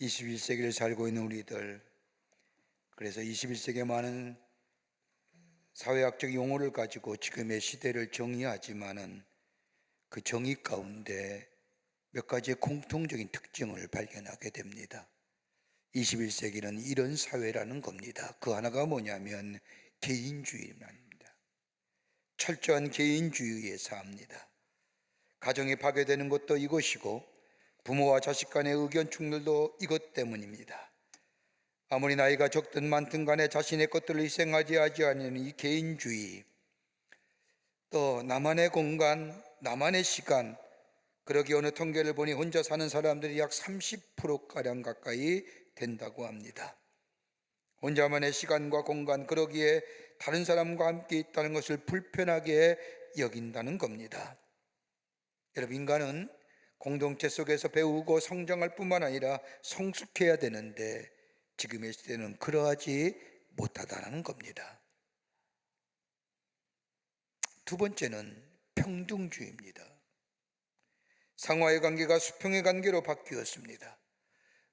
21세기를 살고 있는 우리들, 그래서 21세기에 많은 사회학적 용어를 가지고 지금의 시대를 정의하지만은 그 정의 가운데 몇 가지의 공통적인 특징을 발견하게 됩니다. 21세기는 이런 사회라는 겁니다. 그 하나가 뭐냐면 개인주의입니다. 철저한 개인주의에 삽니다. 가정이 파괴되는 것도 이것이고 부모와 자식 간의 의견 충돌도 이것 때문입니다. 아무리 나이가 적든 많든 간에 자신의 것들을 희생하지 않는 이 개인주의, 또 나만의 공간, 나만의 시간, 그러기 어느 통계를 보니 혼자 사는 사람들이 약 30%가량 가까이 된다고 합니다. 혼자만의 시간과 공간, 그러기에 다른 사람과 함께 있다는 것을 불편하게 여긴다는 겁니다. 여러분, 인간은 공동체 속에서 배우고 성장할 뿐만 아니라 성숙해야 되는데 지금의 시대는 그러하지 못하다는 겁니다. 두 번째는 평등주의입니다. 상하의 관계가 수평의 관계로 바뀌었습니다.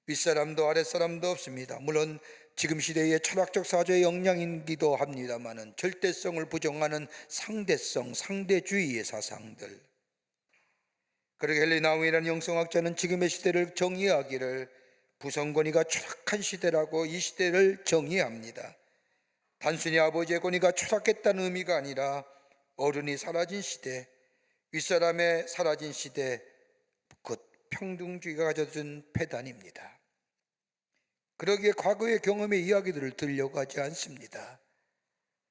윗사람도 아랫사람도 없습니다. 물론 지금 시대의 철학적 사조의 영향이기도 합니다만은 절대성을 부정하는 상대성, 상대주의의 사상들. 그러게 헨리 나움이라는 영성학자는 지금의 시대를 정의하기를 부성권위가 추락한 시대라고 이 시대를 정의합니다. 단순히 아버지의 권위가 추락했다는 의미가 아니라 어른이 사라진 시대, 윗사람의 사라진 시대, 곧 평등주의가 가져준 폐단입니다. 그러기에 과거의 경험의 이야기들을 들려고 하지 않습니다.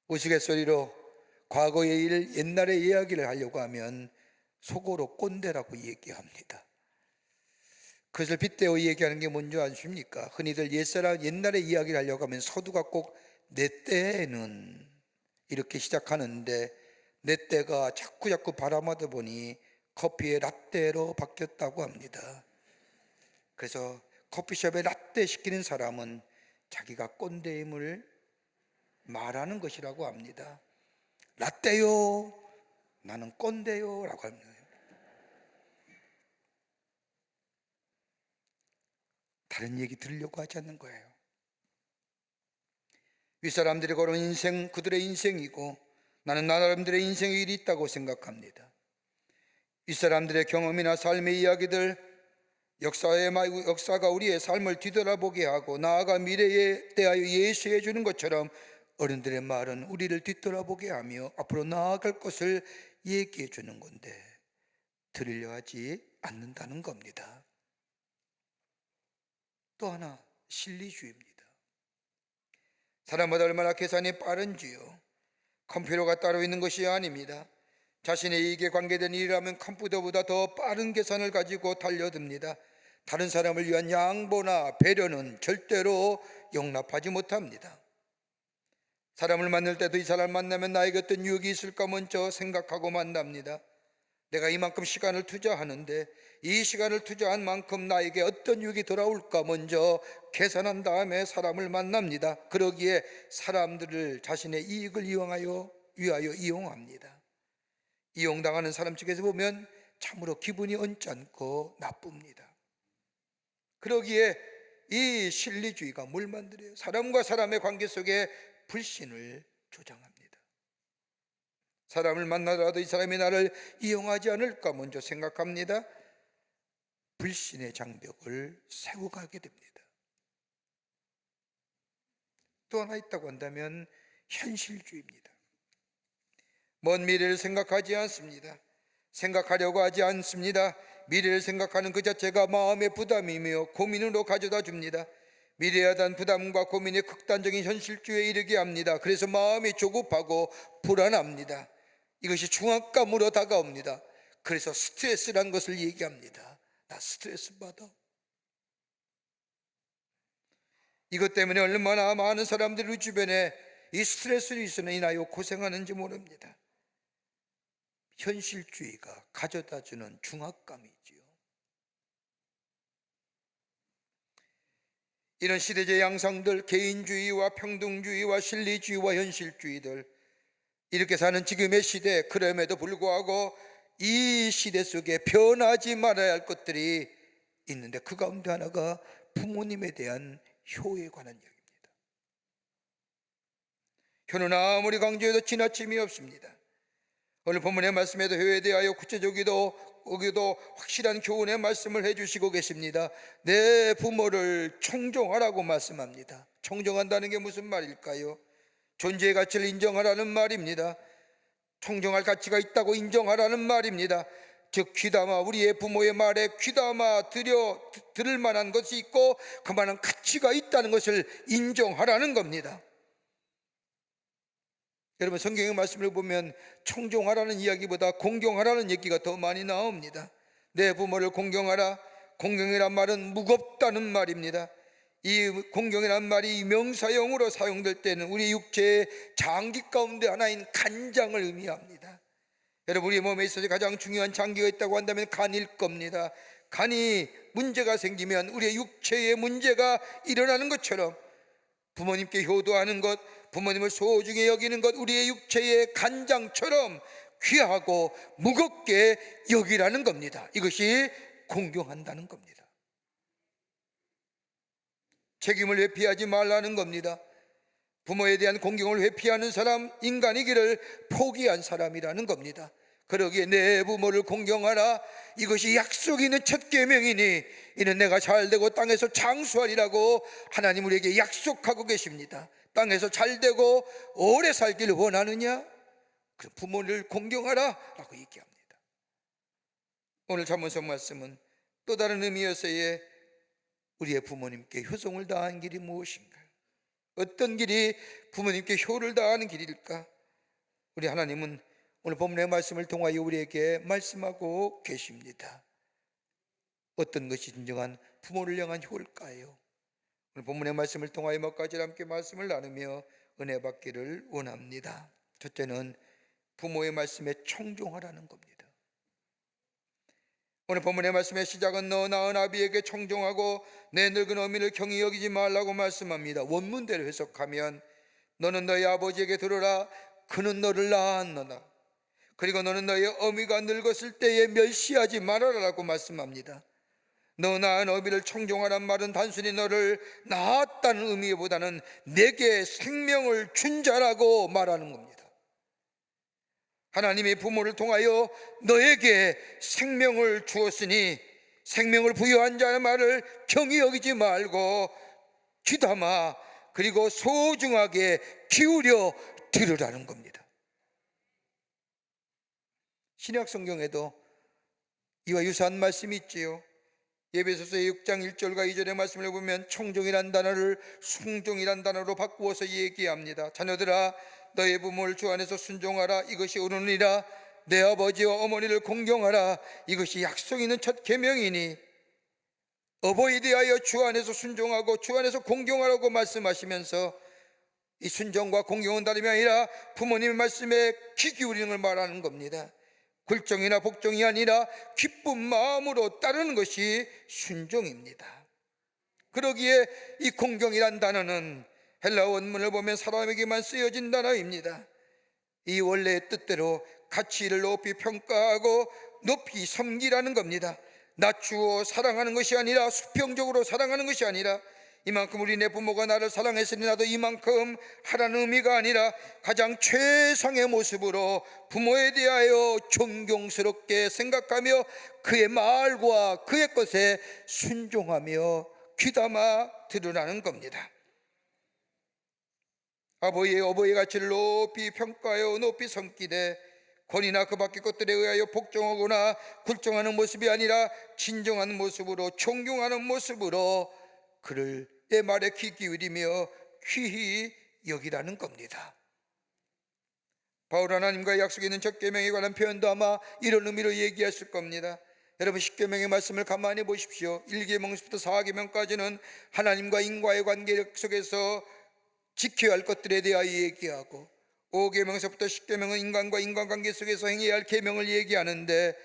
우스갯소리로 과거의 일, 옛날의 이야기를 하려고 하면 속어로 꼰대라고 얘기합니다. 그것을 빗대어 얘기하는 게 뭔지 아십니까? 흔히들 옛날의 이야기를 하려고 하면 서두가 꼭 내 때에는 이렇게 시작하는데 내 때가 자꾸 바람하다 보니 커피의 라떼로 바뀌었다고 합니다. 그래서 커피숍에 라떼 시키는 사람은 자기가 꼰대임을 말하는 것이라고 합니다. 라떼요, 나는 꼰대요 라고 합니다. 다른 얘기 들으려고 하지 않는 거예요. 윗사람들이 걸은 인생, 그들의 인생이고 나는 나름대로의 인생의 일이 있다고 생각합니다. 윗사람들의 경험이나 삶의 이야기들, 역사가 우리의 삶을 뒤돌아보게 하고 나아가 미래에 대하여 예시해 주는 것처럼 어른들의 말은 우리를 뒤돌아보게 하며 앞으로 나아갈 것을 얘기해 주는 건데 들으려 하지 않는다는 겁니다. 또 하나, 실리주의입니다. 사람마다 얼마나 계산이 빠른지요. 컴퓨터가 따로 있는 것이 아닙니다. 자신의 이익에 관계된 일이라면 컴퓨터보다 더 빠른 계산을 가지고 달려듭니다. 다른 사람을 위한 양보나 배려는 절대로 용납하지 못합니다. 사람을 만날 때도 이 사람을 만나면 나에게 어떤 유익이 있을까 먼저 생각하고 만납니다. 내가 이만큼 시간을 투자하는데 이 시간을 투자한 만큼 나에게 어떤 유익이 돌아올까 먼저 계산한 다음에 사람을 만납니다. 그러기에 사람들을 자신의 이익을 위하여 이용합니다. 이용당하는 사람 측에서 보면 참으로 기분이 언짢고 나쁩니다. 그러기에 이 실리주의가 뭘 만들어요? 사람과 사람의 관계 속에 불신을 조장합니다. 사람을 만나더라도 이 사람이 나를 이용하지 않을까 먼저 생각합니다. 불신의 장벽을 세우고 가게 됩니다. 또 하나 있다고 한다면 현실주의입니다. 먼 미래를 생각하지 않습니다. 생각하려고 하지 않습니다. 미래를 생각하는 그 자체가 마음의 부담이며 고민으로 가져다 줍니다. 미래에 대한 부담과 고민이 극단적인 현실주의에 이르게 합니다. 그래서 마음이 조급하고 불안합니다. 이것이 중압감으로 다가옵니다. 그래서 스트레스란 것을 얘기합니다. 나 스트레스 받아. 이것 때문에 얼마나 많은 사람들이 우리 주변에 이 스트레스를 인하여 고생하는지 모릅니다. 현실주의가 가져다주는 중압감이지요. 이런 시대적 양상들, 개인주의와 평등주의와 실리주의와 현실주의들, 이렇게 사는 지금의 시대, 그럼에도 불구하고 이 시대 속에 변하지 말아야 할 것들이 있는데 그 가운데 하나가 부모님에 대한 효에 관한 이야기입니다. 효는 아무리 강조해도 지나침이 없습니다. 오늘 본문의 말씀에도 효에 대하여 구체적이도 거기도 확실한 교훈의 말씀을 해주시고 계십니다. 내 부모를 청종하라고 말씀합니다. 청종한다는 게 무슨 말일까요? 존재의 가치를 인정하라는 말입니다. 청정할 가치가 있다고 인정하라는 말입니다. 즉 귀담아 우리의 부모의 말에 귀담아 들을 만한 것이 있고 그만한 가치가 있다는 것을 인정하라는 겁니다. 여러분, 성경의 말씀을 보면 청종하라는 이야기보다 공경하라는 얘기가 더 많이 나옵니다. 내 부모를 공경하라. 공경이란 말은 무겁다는 말입니다. 이 공경이란 말이 명사형으로 사용될 때는 우리 육체의 장기 가운데 하나인 간장을 의미합니다. 여러분, 우리 몸에 있어서 가장 중요한 장기가 있다고 한다면 간일 겁니다. 간이 문제가 생기면 우리의 육체에 문제가 일어나는 것처럼 부모님께 효도하는 것, 부모님을 소중히 여기는 것, 우리의 육체의 간장처럼 귀하고 무겁게 여기라는 겁니다. 이것이 공경한다는 겁니다. 책임을 회피하지 말라는 겁니다. 부모에 대한 공경을 회피하는 사람, 인간이기를 포기한 사람이라는 겁니다. 그러기에 내 부모를 공경하라. 이것이 약속이 있는 첫 계명이니 이는 내가 잘되고 땅에서 장수하리라고 하나님 우리에게 약속하고 계십니다. 땅에서 잘되고 오래 살기를 원하느냐? 그 부모를 공경하라 라고 얘기합니다. 오늘 잠언서 말씀은 또 다른 의미에서의 우리의 부모님께 효성을 다하는 길이 무엇인가? 어떤 길이 부모님께 효를 다하는 길일까? 우리 하나님은 오늘 본문의 말씀을 통하여 우리에게 말씀하고 계십니다. 어떤 것이 진정한 부모를 향한 효일까요? 오늘 본문의 말씀을 통하여 몇 가지를 함께 말씀을 나누며 은혜 받기를 원합니다. 첫째는 부모의 말씀에 청종하라는 겁니다. 오늘 본문의 말씀의 시작은 너 낳은 아비에게 청종하고 내 늙은 어미를 경히 여기지 말라고 말씀합니다. 원문대로 해석하면 너는 너희 아버지에게 들어라. 그는 너를 낳았노라. 그리고 너는 너희 어미가 늙었을 때에 멸시하지 말아라라고 말씀합니다. 너 낳은 어미를 청종하란 말은 단순히 너를 낳았다는 의미보다는 내게 생명을 준 자라고 말하는 겁니다. 하나님의 부모를 통하여 너에게 생명을 주었으니 생명을 부여한 자의 말을 경히 여기지 말고 귀담아 그리고 소중하게 기울여 들으라는 겁니다. 신약 성경에도 이와 유사한 말씀이 있지요. 에베소서 6장 1절과 2절의 말씀을 보면 청종이란 단어를 순종이란 단어로 바꾸어서 얘기합니다. 자녀들아 너의 부모를 주 안에서 순종하라. 이것이 옳으니라. 내 아버지와 어머니를 공경하라. 이것이 약속 있는 첫 계명이니 어버이에 대하여 주 안에서 순종하고 주 안에서 공경하라고 말씀하시면서 이 순종과 공경은 다름이 아니라 부모님의 말씀에 귀 기울이는 걸 말하는 겁니다. 굴종이나 복종이 아니라 기쁜 마음으로 따르는 것이 순종입니다. 그러기에 이 공경이란 단어는 헬라 원문을 보면 사람에게만 쓰여진 단어입니다. 이 원래의 뜻대로 가치를 높이 평가하고 높이 섬기라는 겁니다. 낮추어 사랑하는 것이 아니라 수평적으로 사랑하는 것이 아니라 이만큼 우리 내 부모가 나를 사랑했으니 나도 이만큼 하라는 의미가 아니라 가장 최상의 모습으로 부모에 대하여 존경스럽게 생각하며 그의 말과 그의 것에 순종하며 귀담아 들으라는 겁니다. 아버지의 어버이 가치를 높이 평가하여 높이 섬기되 권위나 그 밖의 것들에 의하여 복종하거나 굴종하는 모습이 아니라 진정한 모습으로 존경하는 모습으로 그를 내 말에 귀 기울이며 귀히 여기라는 겁니다. 바울 하나님과의 약속이 있는 첫 계명에 관한 표현도 아마 이런 의미로 얘기했을 겁니다. 여러분, 10계명의 말씀을 가만히 보십시오. 1계명부터 4계명까지는 하나님과 인과의 관계 속에서 지켜야 할 것들에 대하여 얘기하고 5계명서부터 10계명은 인간과 인간관계 속에서 행해야 할 계명을 얘기하는데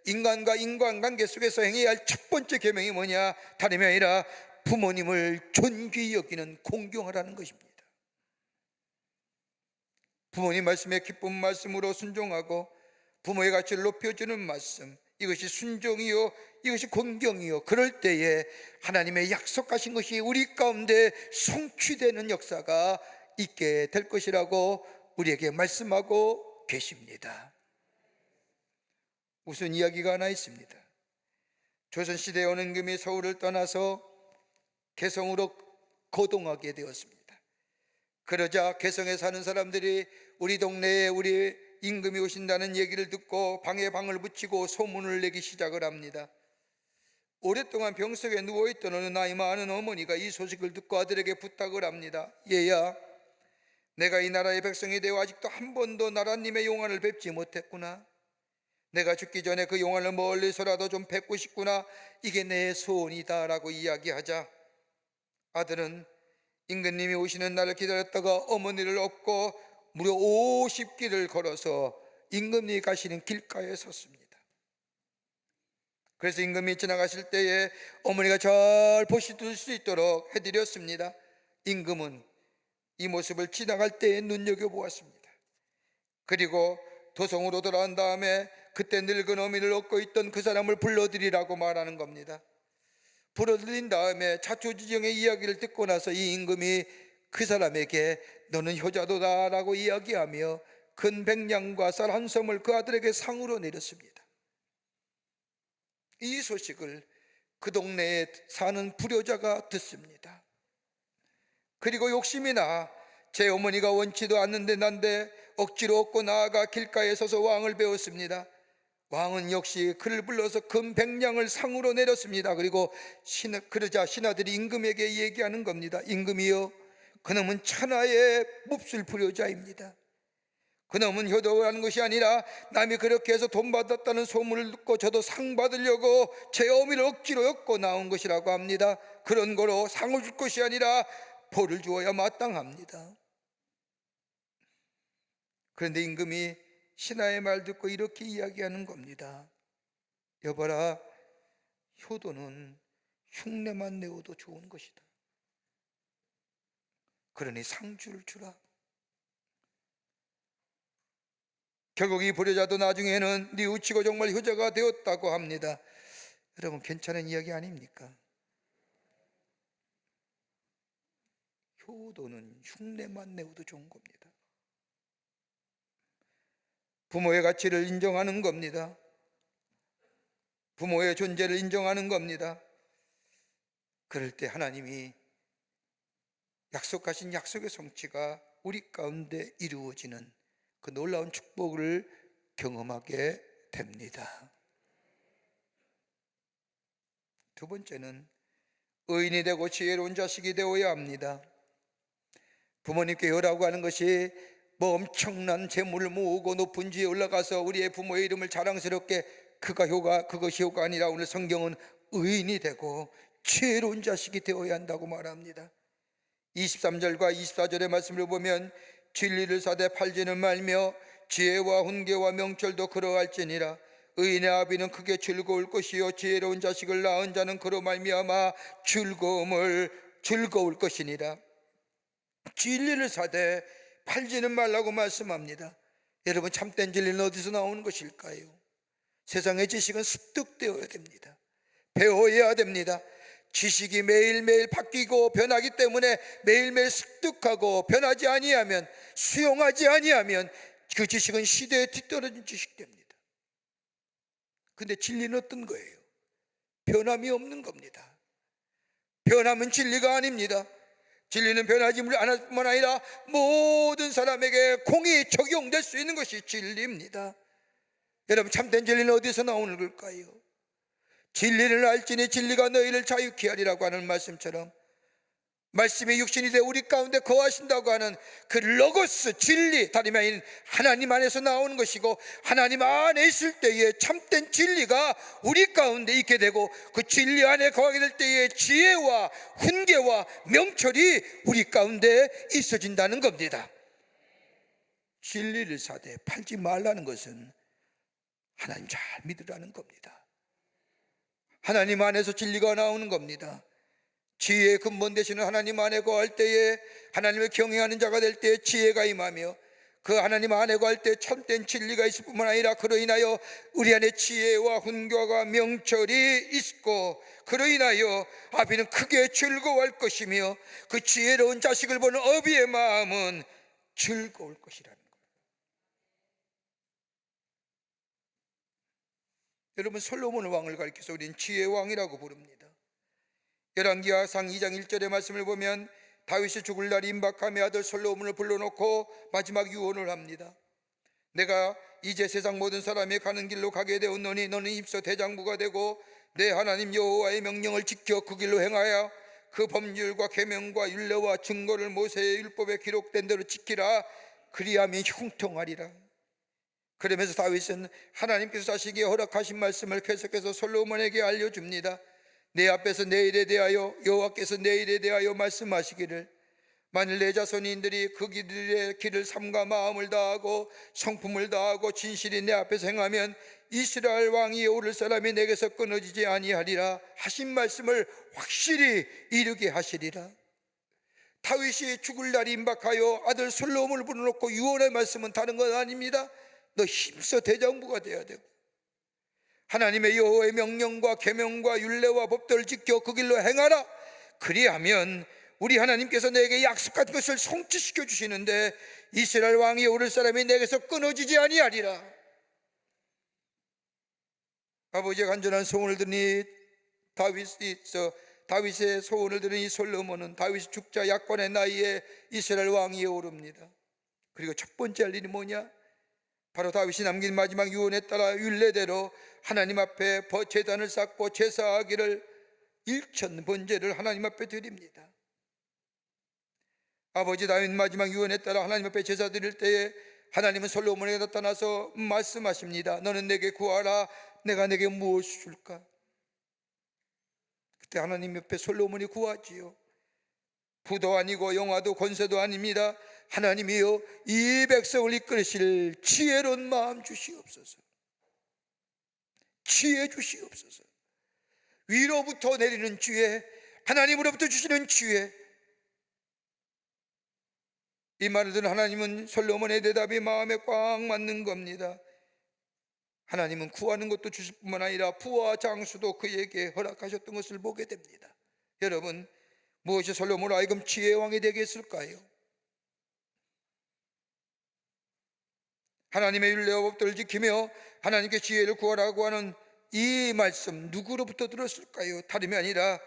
인간과 인간관계 속에서 행해야 할 첫 번째 계명이 뭐냐? 다름이 아니라 부모님을 존귀히 여기는 공경하라는 것입니다. 부모님 말씀에 기쁜 말씀으로 순종하고 부모의 가치를 높여주는 말씀, 이것이 순종이요, 이것이 공경이요, 그럴 때에 하나님의 약속하신 것이 우리 가운데 성취되는 역사가 있게 될 것이라고 우리에게 말씀하고 계십니다. 무슨 이야기가 하나 있습니다. 조선시대 원흥금이 서울을 떠나서 개성으로 거동하게 되었습니다. 그러자 개성에 사는 사람들이 우리 동네에 우리 임금이 오신다는 얘기를 듣고 방에 방을 붙이고 소문을 내기 시작을 합니다. 오랫동안 병석에 누워있던 어느 나이 많은 어머니가 이 소식을 듣고 아들에게 부탁을 합니다. 얘야, 내가 이 나라의 백성이 되어 아직도 한 번도 나라님의 용안을 뵙지 못했구나. 내가 죽기 전에 그 용안을 멀리서라도 좀 뵙고 싶구나. 이게 내 소원이다 라고 이야기하자 아들은 임금님이 오시는 날을 기다렸다가 어머니를 업고 무려 50길을 걸어서 임금님이 가시는 길가에 섰습니다. 그래서 임금이 지나가실 때에 어머니가 잘 보실 수 있도록 해드렸습니다. 임금은 이 모습을 지나갈 때에 눈여겨보았습니다. 그리고 도성으로 돌아온 다음에 그때 늙은 어미를 업고 있던 그 사람을 불러들이라고 말하는 겁니다. 불러들인 다음에 자초지종의 이야기를 듣고 나서 이 임금이 그 사람에게 너는 효자도다 라고 이야기하며 큰 백냥과 쌀 한 섬을 그 아들에게 상으로 내렸습니다. 이 소식을 그 동네에 사는 불효자가 듣습니다. 그리고 욕심이 나 제 어머니가 원치도 않는데 난데 억지로 얻고 나아가 길가에 서서 왕을 배웠습니다. 왕은 역시 그를 불러서 금 백냥을 상으로 내렸습니다. 그리고 그러자 신하들이 임금에게 얘기하는 겁니다. 임금이여, 그놈은 천하의 몹쓸 불효자입니다. 그놈은 효도하는 것이 아니라 남이 그렇게 해서 돈 받았다는 소문을 듣고 저도 상 받으려고 제 어미를 억지로 엮고 나온 것이라고 합니다. 그런 거로 상을 줄 것이 아니라 벌을 주어야 마땅합니다. 그런데 임금이 신하의 말 듣고 이렇게 이야기하는 겁니다. 여봐라, 효도는 흉내만 내어도 좋은 것이다. 그러니 상주를 주라. 결국 이 불효자도 나중에는 뉘우치고 정말 효자가 되었다고 합니다. 여러분, 괜찮은 이야기 아닙니까? 효도는 흉내만 내어도 좋은 겁니다. 부모의 가치를 인정하는 겁니다. 부모의 존재를 인정하는 겁니다. 그럴 때 하나님이 약속하신 약속의 성취가 우리 가운데 이루어지는 그 놀라운 축복을 경험하게 됩니다. 두 번째는 의인이 되고 지혜로운 자식이 되어야 합니다. 부모님께 효라고 하는 것이 뭐 엄청난 재물을 모으고 높은 지에 올라가서 우리의 부모의 이름을 자랑스럽게 그것이 효가 아니라 오늘 성경은 의인이 되고 지혜로운 자식이 되어야 한다고 말합니다. 23절과 24절의 말씀을 보면 진리를 사되 팔지는 말며 지혜와 훈계와 명철도 그러할지니라. 의인의 아비는 크게 즐거울 것이요 지혜로운 자식을 낳은 자는 그로 말미암아 즐거울 것이니라. 진리를 사되 팔지는 말라고 말씀합니다. 여러분, 참된 진리는 어디서 나오는 것일까요? 세상의 지식은 습득되어야 됩니다. 배워야 됩니다. 지식이 매일매일 바뀌고 변하기 때문에 매일매일 습득하고 변하지 아니하면, 수용하지 아니하면 그 지식은 시대에 뒤떨어진 지식됩니다. 근데 진리는 어떤 거예요? 변함이 없는 겁니다. 변함은 진리가 아닙니다. 진리는 변하지 않을 뿐만 아니라 모든 사람에게 공이 적용될 수 있는 것이 진리입니다. 여러분, 참된 진리는 어디서 나오는 걸까요? 진리를 알지니 진리가 너희를 자유케 하리라고 하는 말씀처럼 말씀이 육신이 되어 우리 가운데 거하신다고 하는 그 로고스, 진리, 다름 아닌 하나님 안에서 나오는 것이고, 하나님 안에 있을 때에 참된 진리가 우리 가운데 있게 되고, 그 진리 안에 거하게 될 때에 지혜와 훈계와 명철이 우리 가운데 있어진다는 겁니다. 진리를 사되 팔지 말라는 것은 하나님 잘 믿으라는 겁니다. 하나님 안에서 진리가 나오는 겁니다. 지혜의 근본 되시는 하나님 안에 거할 때에, 하나님을 경외하는 자가 될 때에 지혜가 임하며, 그 하나님 안에 거할 때 참된 진리가 있을 뿐만 아니라 그로 인하여 우리 안에 지혜와 훈교가 명철이 있고, 그로 인하여 아비는 크게 즐거워할 것이며 그 지혜로운 자식을 보는 어비의 마음은 즐거울 것이라는 거예요. 여러분, 솔로몬 왕을 가리켜서 우리는 지혜의 왕이라고 부릅니다. 열왕기하상 2장 1절의 말씀을 보면 다윗이 죽을 날이 임박하며 아들 솔로몬을 불러놓고 마지막 유언을 합니다. 내가 이제 세상 모든 사람이 가는 길로 가게 되었노니 너는 힘써 대장부가 되고 내 하나님 여호와의 명령을 지켜 그 길로 행하여 그 법률과 계명과 율례와 증거를 모세의 율법에 기록된 대로 지키라. 그리하면 형통하리라. 그러면서 다윗은 하나님께서 자식에게 허락하신 말씀을 계속해서 솔로몬에게 알려줍니다. 내 앞에서 내 일에 대하여 여호와께서 내 일에 대하여 말씀하시기를, 만일 내 자손인들이 그 길의 길을 삼가 마음을 다하고 성품을 다하고 진실이 내 앞에서 행하면 이스라엘 왕이 오를 사람이 내게서 끊어지지 아니하리라 하신 말씀을 확실히 이루게 하시리라. 다윗이 죽을 날이 임박하여 아들 솔로몬을 불러놓고 유언의 말씀은 다른 건 아닙니다. 너 힘써 대장부가 되어야 되고 하나님의 여호와의 명령과 계명과 율례와 법도를 지켜 그 길로 행하라. 그리하면 우리 하나님께서 내게 약속한 것을 성취시켜 주시는데 이스라엘 왕이 오를 사람이 내게서 끊어지지 아니하리라. 아버지의 간절한 소원을 들으니 다윗의 소원을 들으니 솔로몬은 다윗이 죽자 약관의 나이에 이스라엘 왕위에 오릅니다. 그리고 첫 번째 할 일이 뭐냐? 바로 다윗이 남긴 마지막 유언에 따라 율례대로 하나님 앞에 제단을 쌓고 제사하기를 일천 번제를 하나님 앞에 드립니다. 아버지 다윗 마지막 유언에 따라 하나님 앞에 제사 드릴 때에 하나님은 솔로몬에게 나타나서 말씀하십니다. 너는 내게 구하라. 내가 내게 무엇을 줄까? 그때 하나님 옆에 솔로몬이 구하지요. 부도 아니고 영화도 권세도 아닙니다. 하나님이여, 이 백성을 이끌으실 지혜로운 마음 주시옵소서. 지혜 주시옵소서. 위로부터 내리는 지혜, 하나님으로부터 주시는 지혜. 이 말을 들은 하나님은 솔로몬의 대답이 마음에 꽉 맞는 겁니다. 하나님은 구하는 것도 주실 뿐만 아니라 부와 장수도 그에게 허락하셨던 것을 보게 됩니다. 여러분, 무엇이 솔로몬으로 하여금 지혜의 왕이 되게 했을까요? 하나님의 율례와 법도를 지키며 하나님께 지혜를 구하라고 하는 이 말씀 누구로부터 들었을까요? 다름이 아니라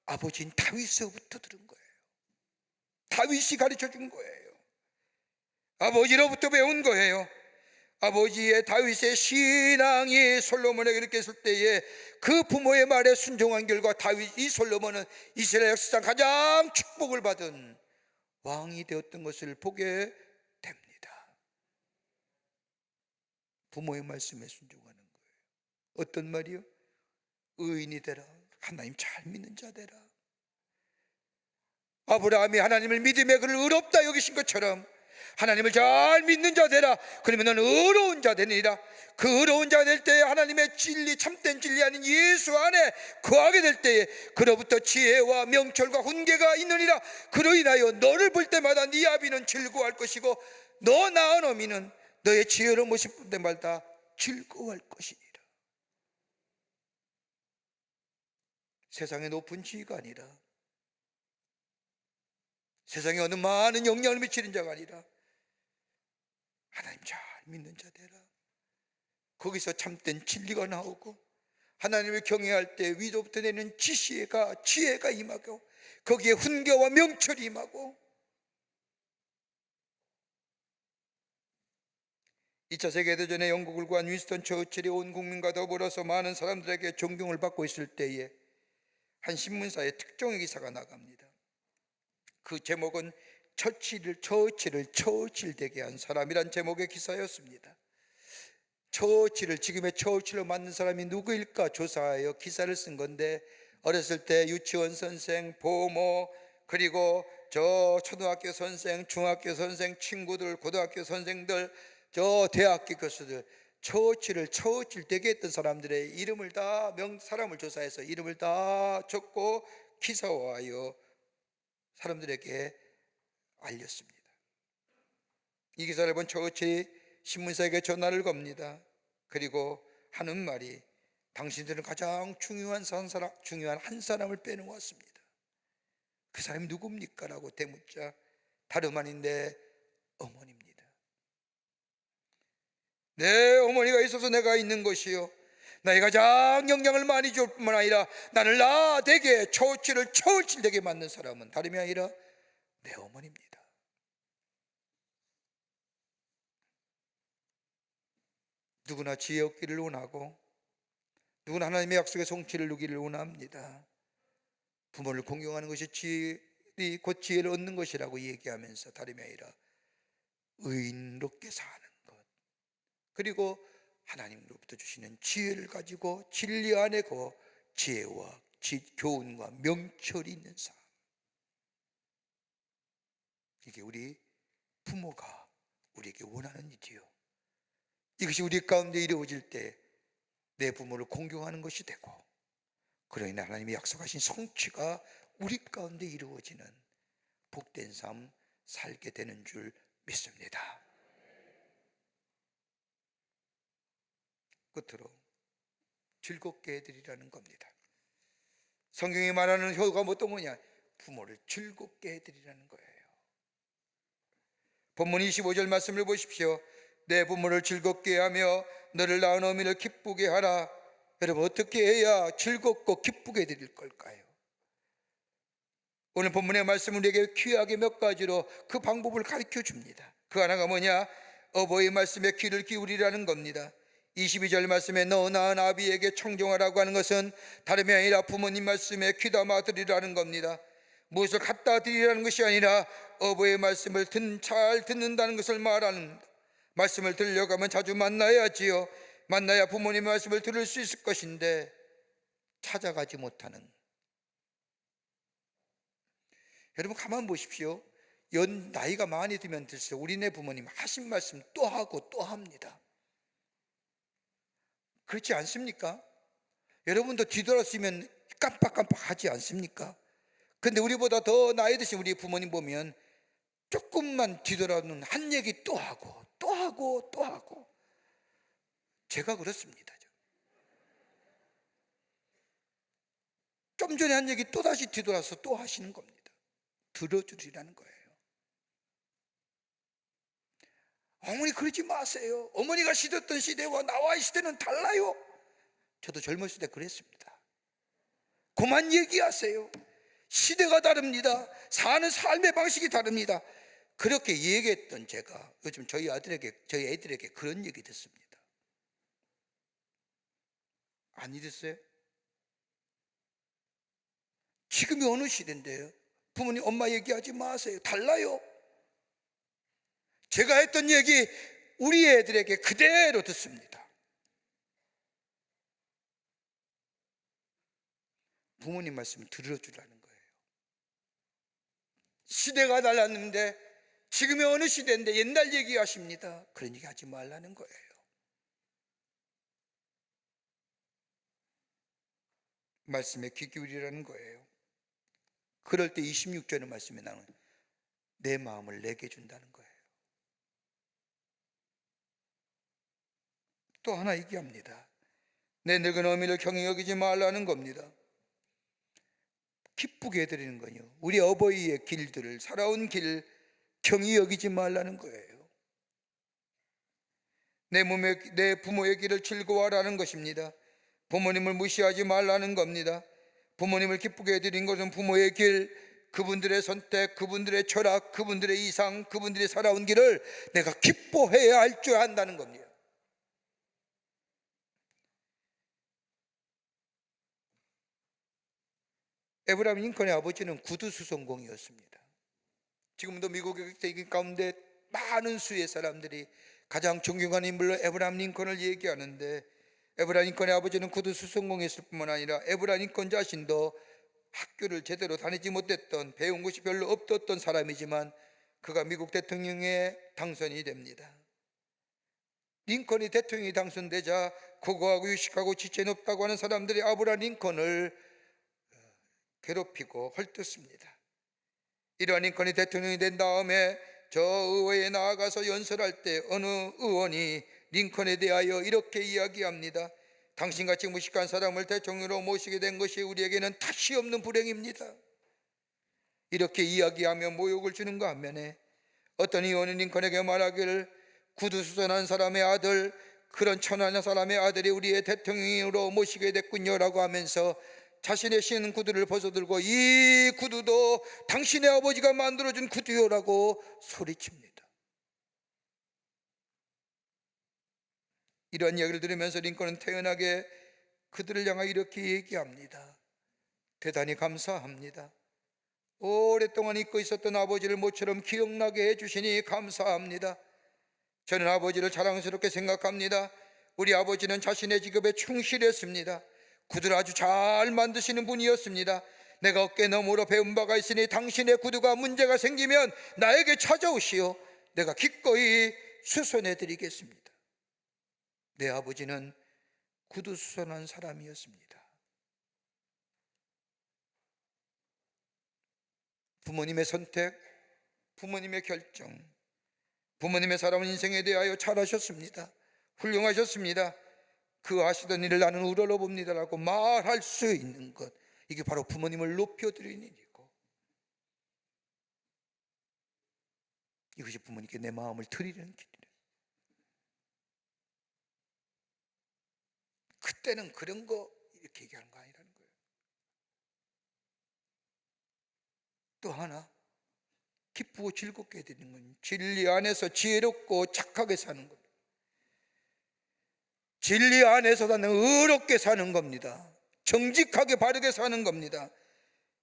아버지인 다윗으로부터 들은 거예요. 다윗이 가르쳐 준 거예요. 아버지로부터 배운 거예요. 아버지의 다윗의 신앙이 솔로몬에게 이렇게 했을 때에 그 부모의 말에 순종한 결과 이 솔로몬은 이스라엘 역사상 가장 축복을 받은 왕이 되었던 것을 보게 됩니다. 부모의 말씀에 순종하는 거예요. 어떤 말이요? 의인이 되라. 하나님 잘 믿는 자 되라. 아브라함이 하나님을 믿음에 그를 의롭다 여기신 것처럼 하나님을 잘 믿는 자 되라. 그러면 너는 의로운 자 되리라. 그 의로운 자 될 때에 하나님의 진리, 참된 진리 아닌 예수 안에 거하게 될 때에 그로부터 지혜와 명철과 훈계가 있느니라. 그로 인하여 너를 볼 때마다 네 아비는 즐거워할 것이고 너 낳은 어미는 너의 지혜로운 모습 볼 때마다 즐거워할 것이니라. 세상의 높은 지위가 아니라, 세상에 어느 많은 영향을 미치는 자가 아니라 하나님 잘 믿는 자 되라. 거기서 참된 진리가 나오고 하나님을 경외할 때 위로부터 내는 지혜가 임하고 거기에 훈계와 명철이 임하고. 2차 세계대전에 영국을 구한 윈스턴 처칠이 온 국민과 더불어서 많은 사람들에게 존경을 받고 있을 때에 한 신문사에 특종의 기사가 나갑니다. 그 제목은 처칠을 처칠되게 한 사람이란 제목의 기사였습니다. 처칠을, 지금의 처칠로 맞는 사람이 누구일까 조사하여 기사를 쓴 건데, 어렸을 때 유치원 선생, 보모, 그리고 저 초등학교 선생, 중학교 선생, 친구들, 고등학교 선생들, 저 대학교 교수들, 처칠되게 했던 사람들의 이름을 다 사람을 조사해서 이름을 다 적고 기사화하여 사람들에게 알렸습니다. 이 기사를 본 처치 신문사에게 전화를 겁니다. 그리고 하는 말이, 당신들은 가장 중요한 한 사람을 빼놓았습니다. 그 사람이 누굽니까? 라고 대묻자 다름 아닌 내 어머니입니다. 내 어머니가 있어서 내가 있는 것이요, 나의 가장 영향을 많이 줄 뿐만 아니라 나를 나되게 처우치를 처울질되게 만든 사람은 다름이 아니라 내 어머니입니다. 누구나 지혜 얻기를 원하고 누구나 하나님의 약속의 성취를 누기를 원합니다. 부모를 공경하는 것이 지혜이 곧 지혜를 얻는 것이라고 얘기하면서 다름이 아니라 의인롭게 사는 것, 그리고 하나님으로부터 주시는 지혜를 가지고 진리 안에 그 지혜와 교훈과 명철이 있는 삶, 이게 우리 부모가 우리에게 원하는 일이요, 이것이 우리 가운데 이루어질 때 내 부모를 공경하는 것이 되고, 그러니 하나님이 약속하신 성취가 우리 가운데 이루어지는 복된 삶 살게 되는 줄 믿습니다. 끝으로 즐겁게 해드리라는 겁니다. 성경이 말하는 효가 어떤 거냐? 부모를 즐겁게 해드리라는 거예요. 본문 25절 말씀을 보십시오. 내 부모를 즐겁게 하며 너를 낳은 어미를 기쁘게 하라. 여러분, 어떻게 해야 즐겁고 기쁘게 해드릴 걸까요? 오늘 본문의 말씀은 우리에게 귀하게 몇 가지로 그 방법을 가르쳐 줍니다. 그 하나가 뭐냐? 어버이 말씀에 귀를 기울이라는 겁니다. 22절 말씀에 너 낳은 아비에게 청종하라고 하는 것은 다름이 아니라 부모님 말씀에 귀담아 드리라는 겁니다. 무엇을 갖다 드리라는 것이 아니라 어버이의 말씀을 잘 듣는다는 것을 말하는 겁니다. 말씀을 들려가면 자주 만나야지요. 만나야 부모님의 말씀을 들을 수 있을 것인데 찾아가지 못하는, 여러분 가만 보십시오. 나이가 많이 들면 들수록 우리네 부모님 하신 말씀 또 하고 또 합니다. 그렇지 않습니까? 여러분도 뒤돌아서면 깜빡깜빡 하지 않습니까? 근데 우리보다 더 나이 드신 우리 부모님 보면 조금만 뒤돌아는 한 얘기 또 하고 또 하고 또 하고. 제가 그렇습니다. 좀 전에 한 얘기 또 다시 뒤돌아서 또 하시는 겁니다. 들어주리라는 거예요. 어머니 그러지 마세요. 어머니가 시켰던 시대와 나와의 시대는 달라요. 저도 젊었을 때 그랬습니다. 그만 얘기하세요. 시대가 다릅니다. 사는 삶의 방식이 다릅니다. 그렇게 얘기했던 제가 요즘 저희 애들에게 그런 얘기 듣습니다. 안 잊으세요? 지금이 어느 시대인데요? 부모님 엄마 얘기하지 마세요. 달라요. 제가 했던 얘기 우리 애들에게 그대로 듣습니다. 부모님 말씀을 들어주라는 거예요. 시대가 달랐는데 지금이 어느 시대인데 옛날 얘기하십니다. 그런 얘기 하지 말라는 거예요. 말씀에 귀 기울이라는 거예요. 그럴 때 26절의 말씀에 나오는 내 마음을 내게 준다는 거예요. 또 하나 얘기합니다. 내 늙은 어미를 경히 여기지 말라는 겁니다. 기쁘게 해드리는 거요. 우리 어버이의 길들을, 살아온 길 경히 여기지 말라는 거예요. 내 부모의 길을 즐거워하라는 것입니다. 부모님을 무시하지 말라는 겁니다. 부모님을 기쁘게 해드린 것은 부모의 길, 그분들의 선택, 그분들의 철학, 그분들의 이상, 그분들이 살아온 길을 내가 기뻐해야 할 줄 안다는 겁니다. 에브라임 링컨의 아버지는 구두수성공이었습니다. 지금도 미국의 대기 가운데 많은 수의 사람들이 가장 존경하는 인물로 에브라임 링컨을 얘기하는데, 에브라임 링컨의 아버지는 구두수성공했을 뿐만 아니라 에브라임 링컨 자신도 학교를 제대로 다니지 못했던, 배운 것이 별로 없었던 사람이지만 그가 미국 대통령에 당선이 됩니다. 링컨이 대통령이 당선되자 고고하고 유식하고 지체 높다고 하는 사람들이 아브라함 링컨을 괴롭히고 헐뜯습니다. 이러한 링컨이 대통령이 된 다음에 저 의회에 나아가서 연설할 때 어느 의원이 링컨에 대하여 이렇게 이야기합니다. 당신같이 무식한 사람을 대통령으로 모시게 된 것이 우리에게는 다시 없는 불행입니다. 이렇게 이야기하며 모욕을 주는가 하면에 어떤 의원은 링컨에게 말하기를 구두수선한 사람의 아들, 그런 천한 사람의 아들이 우리의 대통령으로 모시게 됐군요 라고 하면서 자신의 신은 구두를 벗어들고 이 구두도 당신의 아버지가 만들어준 구두요라고 소리칩니다. 이러한 이야기를 들으면서 링컨은 태연하게 그들을 향하여 이렇게 얘기합니다. 대단히 감사합니다. 오랫동안 잊고 있었던 아버지를 모처럼 기억나게 해주시니 감사합니다. 저는 아버지를 자랑스럽게 생각합니다. 우리 아버지는 자신의 직업에 충실했습니다. 구두를 아주 잘 만드시는 분이었습니다. 내가 어깨 너머로 배운 바가 있으니 당신의 구두가 문제가 생기면 나에게 찾아오시오. 내가 기꺼이 수선해 드리겠습니다. 내 아버지는 구두 수선한 사람이었습니다. 부모님의 선택, 부모님의 결정, 부모님의 살아온 인생에 대하여 잘하셨습니다. 훌륭하셨습니다. 그 하시던 일을 나는 우러러봅니다라고 말할 수 있는 것, 이게 바로 부모님을 높여드리는 일이고, 이것이 부모님께 내 마음을 드리는 길이에요. 그때는 그런 거 이렇게 얘기하는 거 아니라는 거예요. 또 하나, 기쁘고 즐겁게 해드리는 건 진리 안에서 지혜롭고 착하게 사는 겁니다. 진리 안에서 나는 의롭게 사는 겁니다. 정직하게 바르게 사는 겁니다.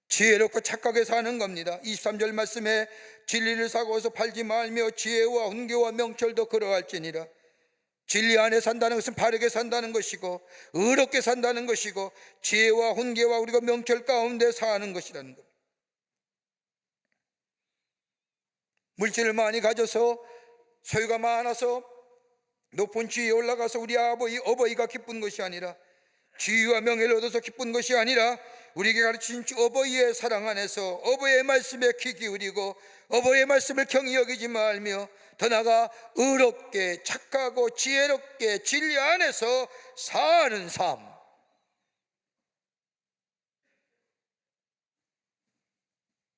지혜롭고 착하게 사는 겁니다. 23절 말씀에 진리를 사고서 팔지 말며 지혜와 훈계와 명철도 걸어갈지니라. 진리 안에 산다는 것은 바르게 산다는 것이고 의롭게 산다는 것이고 지혜와 훈계와 우리가 명철 가운데 사는 것이라는 겁니다. 물질을 많이 가져서 소유가 많아서 높은 지위에 올라가서 우리 어버이가 기쁜 것이 아니라, 지위와 명예를 얻어서 기쁜 것이 아니라 우리에게 가르친 어버이의 사랑 안에서 어버이의 말씀에 귀 기울이고 어버이의 말씀을 경히 여기지 말며 더 나아가 의롭게 착하고 지혜롭게 진리 안에서 사는 삶,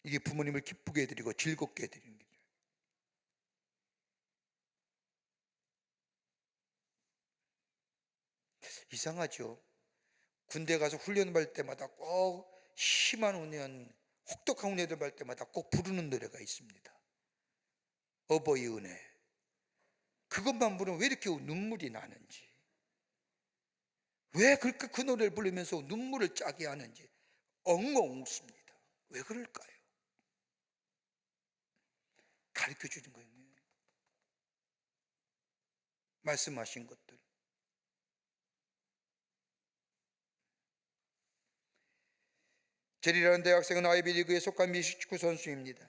이게 부모님을 기쁘게 해드리고 즐겁게 해드리는 거죠. 이상하죠? 군대 가서 훈련 받을 때마다 꼭 심한 훈련, 혹독한 훈련을 받을 때마다 꼭 부르는 노래가 있습니다. 어버이 은혜. 그것만 부르면 왜 이렇게 눈물이 나는지, 왜 그렇게 그 노래를 부르면서 눈물을 짜게 하는지 엉엉 웃습니다. 왜 그럴까요? 가르쳐 주는 거예요. 말씀하신 것들. 제리라는 대학생은 아이비리그에 속한 미식 축구 선수입니다.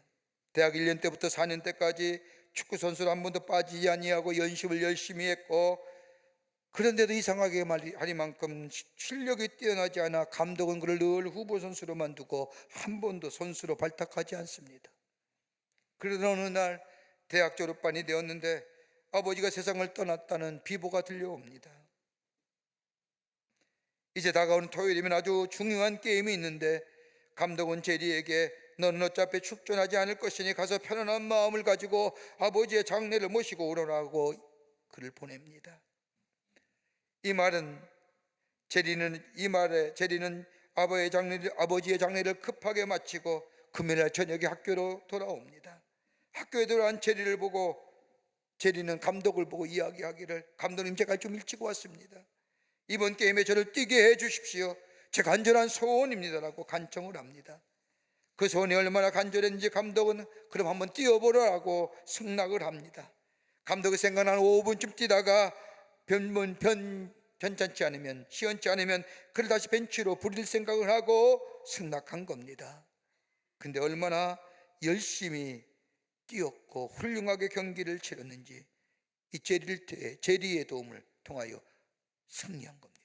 대학 1년 때부터 4년 때까지 축구 선수를 한 번도 빠지지 아니하고 연습을 열심히 했고, 그런데도 이상하게 하니만큼 실력이 뛰어나지 않아 감독은 그를 늘 후보 선수로만 두고 한 번도 선수로 발탁하지 않습니다. 그러던 어느 날 대학 졸업반이 되었는데 아버지가 세상을 떠났다는 비보가 들려옵니다. 이제 다가오는 토요일이면 아주 중요한 게임이 있는데 감독은 제리에게 너는 어차피 출전하지 않을 것이니 가서 편안한 마음을 가지고 아버지의 장례를 모시고 오라고 글을 보냅니다. 이 말은 제리는 아버지의 장례를 급하게 마치고 금요일 저녁에 학교로 돌아옵니다. 학교에 들어간 제리를 보고 제리는 감독을 보고 이야기하기를, 감독님 제가 좀 일찍 왔습니다. 이번 게임에 저를 뛰게 해 주십시오. 제 간절한 소원입니다라고 간청을 합니다. 그 소원이 얼마나 간절했는지 감독은 그럼 한번 뛰어보라고 승낙을 합니다. 감독이 생각나는 5분쯤 뛰다가 변찮지 않으면, 시원치 않으면 그를 다시 벤치로 부릴 생각을 하고 승낙한 겁니다. 근데 얼마나 열심히 뛰었고 훌륭하게 경기를 치렀는지 이 제리의 도움을 통하여 승리한 겁니다.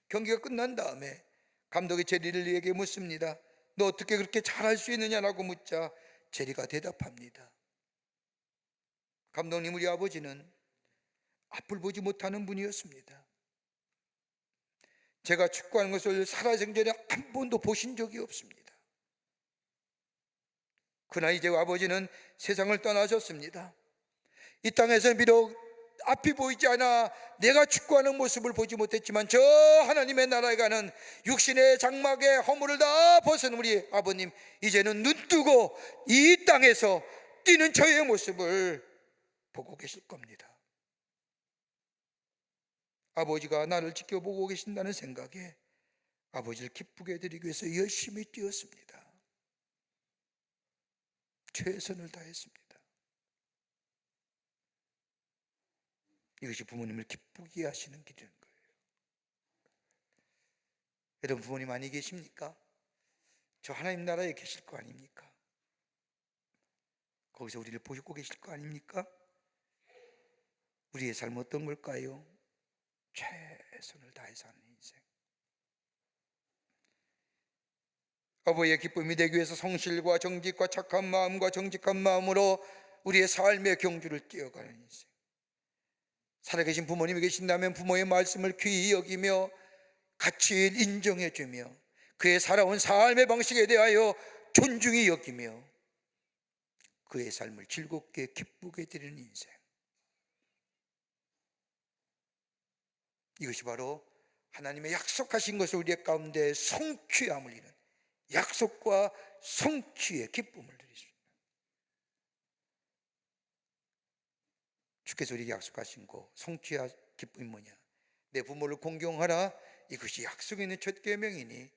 경기가 끝난 다음에 감독이 제리에게 묻습니다. 너 어떻게 그렇게 잘할 수 있느냐라고 묻자 제리가 대답합니다. 감독님, 우리 아버지는 앞을 보지 못하는 분이었습니다. 제가 축구하는 것을 살아생전에 한 번도 보신 적이 없습니다. 그러나 이제 아버지는 세상을 떠나셨습니다. 이 땅에서 비록 앞이 보이지 않아 내가 축구하는 모습을 보지 못했지만 저 하나님의 나라에 가는 육신의 장막의 허물을 다 벗은 우리 아버님, 이제는 눈뜨고 이 땅에서 뛰는 저의 모습을 보고 계실 겁니다. 아버지가 나를 지켜보고 계신다는 생각에 아버지를 기쁘게 해드리기 위해서 열심히 뛰었습니다. 최선을 다했습니다. 이것이 부모님을 기쁘게 하시는 길인 거예요. 여러분, 부모님 아니 계십니까? 저 하나님 나라에 계실 거 아닙니까? 거기서 우리를 보시고 계실 거 아닙니까? 우리의 삶은 어떤 걸까요? 최선을 다해서 하는 인생. 아버지의 기쁨이 되기 위해서 성실과 정직과 착한 마음과 정직한 마음으로 우리의 삶의 경주를 뛰어가는 인생. 살아계신 부모님이 계신다면 부모의 말씀을 귀히 여기며 같이 인정해주며 그의 살아온 삶의 방식에 대하여 존중히 여기며 그의 삶을 즐겁게 기쁘게 드리는 인생. 이것이 바로 하나님의 약속하신 것을 우리의 가운데 성취함을 이루는 약속과 성취의 기쁨을 드릴 수 있는, 주께서 우리에게 약속하신 거 성취의 기쁨이 뭐냐? 내 부모를 공경하라. 이것이 약속이 있는 첫 계명이니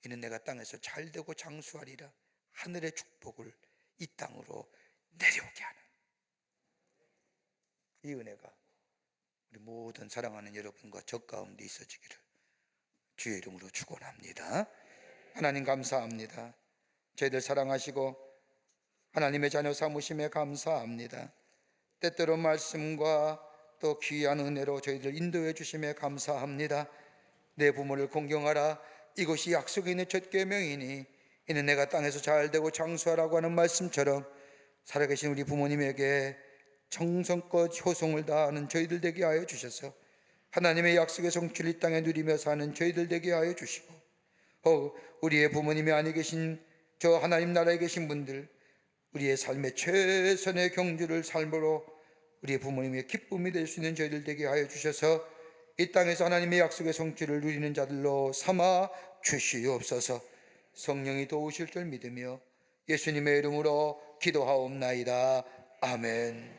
이는 내가 땅에서 잘되고 장수하리라. 하늘의 축복을 이 땅으로 내려오게 하는 이 은혜가 우리 모든 사랑하는 여러분과 저 가운데 있어지기를 주의 이름으로 축원합니다. 하나님 감사합니다. 저희들 사랑하시고 하나님의 자녀 삼으심에 감사합니다. 때때로 말씀과 또 귀한 은혜로 저희들 인도해 주심에 감사합니다. 내 부모를 공경하라. 이것이 약속이 있는 첫 계명이니 이는 내가 땅에서 잘되고 장수하라고 하는 말씀처럼 살아계신 우리 부모님에게 정성껏 효성을 다하는 저희들 되게 하여 주셔서 하나님의 약속의 성취를 이 땅에 누리며 사는 저희들 되게 하여 주시고, 우리의 부모님이 아니 계신 저 하나님 나라에 계신 분들, 우리의 삶의 최선의 경주를 삶으로 우리의 부모님의 기쁨이 될 수 있는 저희들 되게 하여 주셔서 이 땅에서 하나님의 약속의 성취를 누리는 자들로 삼아 주시옵소서. 성령이 도우실 줄 믿으며 예수님의 이름으로 기도하옵나이다. 아멘.